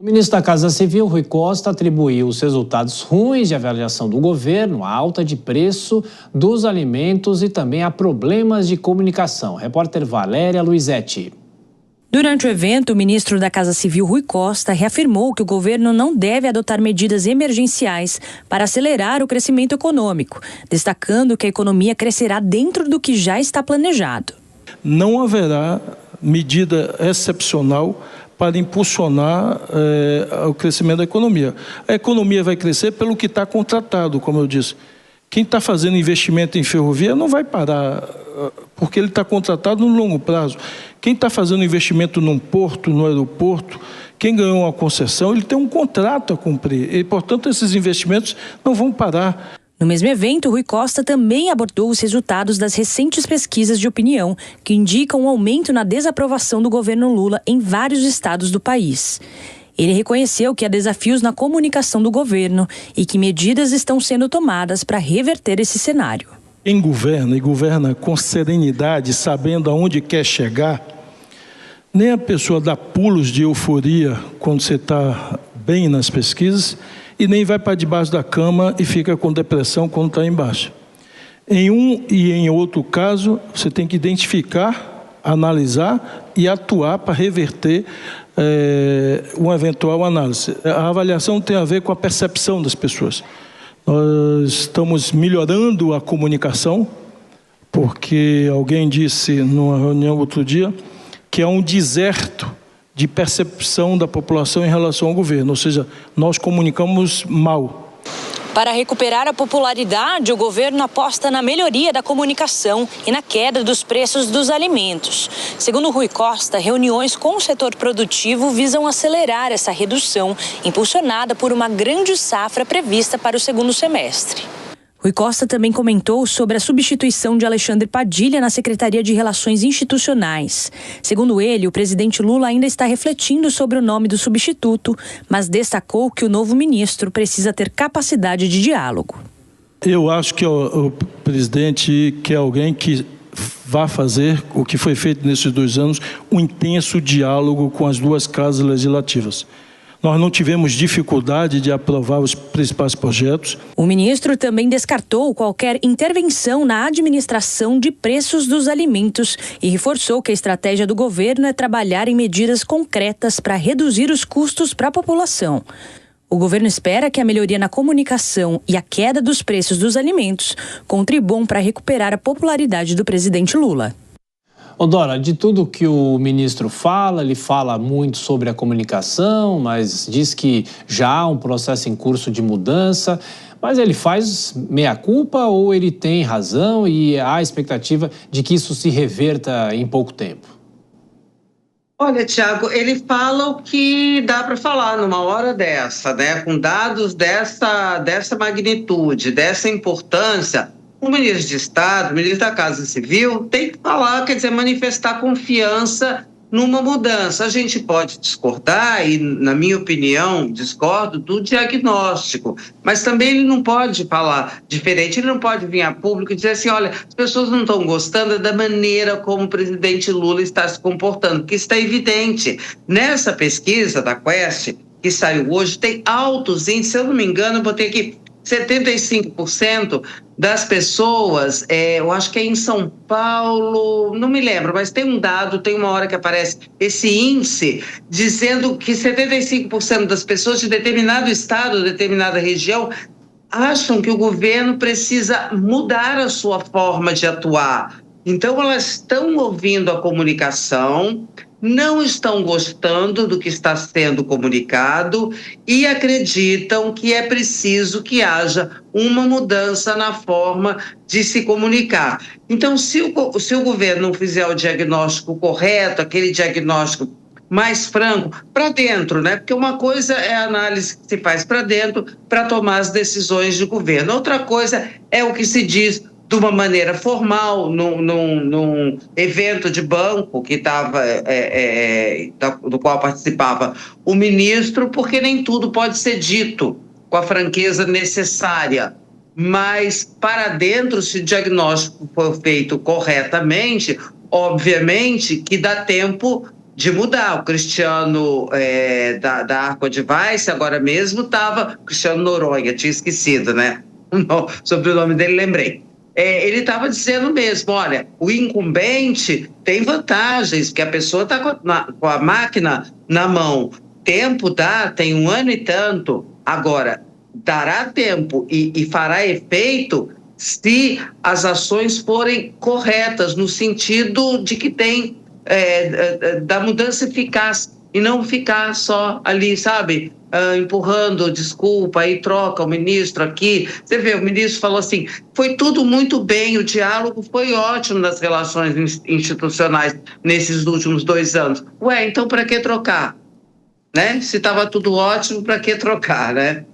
O ministro da Casa Civil, Rui Costa, atribuiu os resultados ruins de avaliação do governo à alta de preço dos alimentos e também a problemas de comunicação. Repórter Valéria Luizetti. Durante o evento, o ministro da Casa Civil, Rui Costa, reafirmou que o governo não deve adotar medidas emergenciais para acelerar o crescimento econômico, destacando que a economia crescerá dentro do que já está planejado. Não haverá medida excepcional para impulsionar o crescimento da economia. A economia vai crescer pelo que está contratado, como eu disse. Quem está fazendo investimento em ferrovia não vai parar, porque ele está contratado no longo prazo. Quem está fazendo investimento num porto, no aeroporto, quem ganhou uma concessão, ele tem um contrato a cumprir. E, portanto, esses investimentos não vão parar. No mesmo evento, Rui Costa também abordou os resultados das recentes pesquisas de opinião, que indicam um aumento na desaprovação do governo Lula em vários estados do país. Ele reconheceu que há desafios na comunicação do governo e que medidas estão sendo tomadas para reverter esse cenário. Quem governa e governa com serenidade, sabendo aonde quer chegar, nem a pessoa dá pulos de euforia quando você está bem nas pesquisas e nem vai para debaixo da cama e fica com depressão quando está embaixo. Em um e em outro caso, você tem que identificar, analisar e atuar para reverter uma eventual análise. A avaliação tem a ver com a percepção das pessoas. Nós estamos melhorando a comunicação, porque alguém disse numa reunião outro dia que é um deserto de percepção da população em relação ao governo, ou seja, nós comunicamos mal. Para recuperar a popularidade, o governo aposta na melhoria da comunicação e na queda dos preços dos alimentos. Segundo Rui Costa, reuniões com o setor produtivo visam acelerar essa redução, impulsionada por uma grande safra prevista para o segundo semestre. Rui Costa também comentou sobre a substituição de Alexandre Padilha na Secretaria de Relações Institucionais. Segundo ele, o presidente Lula ainda está refletindo sobre o nome do substituto, mas destacou que o novo ministro precisa ter capacidade de diálogo. Eu acho que o presidente quer alguém que vá fazer o que foi feito nesses 2 anos, um intenso diálogo com as 2 casas legislativas. Nós não tivemos dificuldade de aprovar os principais projetos. O ministro também descartou qualquer intervenção na administração de preços dos alimentos e reforçou que a estratégia do governo é trabalhar em medidas concretas para reduzir os custos para a população. O governo espera que a melhoria na comunicação e a queda dos preços dos alimentos contribuam para recuperar a popularidade do presidente Lula. Dora, de tudo que o ministro fala, ele fala muito sobre a comunicação, mas diz que já há um processo em curso de mudança, mas ele faz meia-culpa ou ele tem razão e há expectativa de que isso se reverta em pouco tempo? Olha, Tiago, ele fala o que dá para falar numa hora dessa, né? Com dados dessa magnitude, dessa importância. O ministro de Estado, o ministro da Casa Civil, tem que falar, quer dizer, manifestar confiança numa mudança. A gente pode discordar, e, na minha opinião, discordo do diagnóstico, mas também ele não pode falar diferente, ele não pode vir a público e dizer assim, olha, as pessoas não estão gostando da maneira como o presidente Lula está se comportando, porque está evidente. Nessa pesquisa da Quest, que saiu hoje, tem altos índices, se eu não me engano, eu botei aqui, 75% das pessoas, eu acho que é em São Paulo, não me lembro, mas tem um dado, tem uma hora que aparece esse índice dizendo que 75% das pessoas de determinado estado, determinada região, acham que o governo precisa mudar a sua forma de atuar. Então, elas estão ouvindo a comunicação, não estão gostando do que está sendo comunicado e acreditam que é preciso que haja uma mudança na forma de se comunicar. Então, se o governo não fizer o diagnóstico correto, aquele diagnóstico mais franco, para dentro, né? Porque uma coisa é a análise que se faz para dentro para tomar as decisões de governo. Outra coisa é o que se diz de uma maneira formal, num evento de banco que estava, do qual participava o ministro, porque nem tudo pode ser dito com a franqueza necessária. Mas, para dentro, se o diagnóstico for feito corretamente, obviamente que dá tempo de mudar. O Cristiano da Arco Advice, agora mesmo estava, Cristiano Noronha, tinha esquecido, né? O sobrenome dele, lembrei. Ele estava dizendo mesmo, olha, o incumbente tem vantagens, porque a pessoa está com a máquina na mão. Tempo dá, tem 1 ano e tanto. Agora, dará tempo e fará efeito se as ações forem corretas, no sentido de que tem da mudança eficaz, e não ficar só ali, sabe, empurrando, desculpa, aí troca o ministro aqui. Você vê, o ministro falou assim, foi tudo muito bem, o diálogo foi ótimo nas relações institucionais nesses últimos 2 anos. Ué, então para que trocar? Né? Se estava tudo ótimo, para que trocar, né?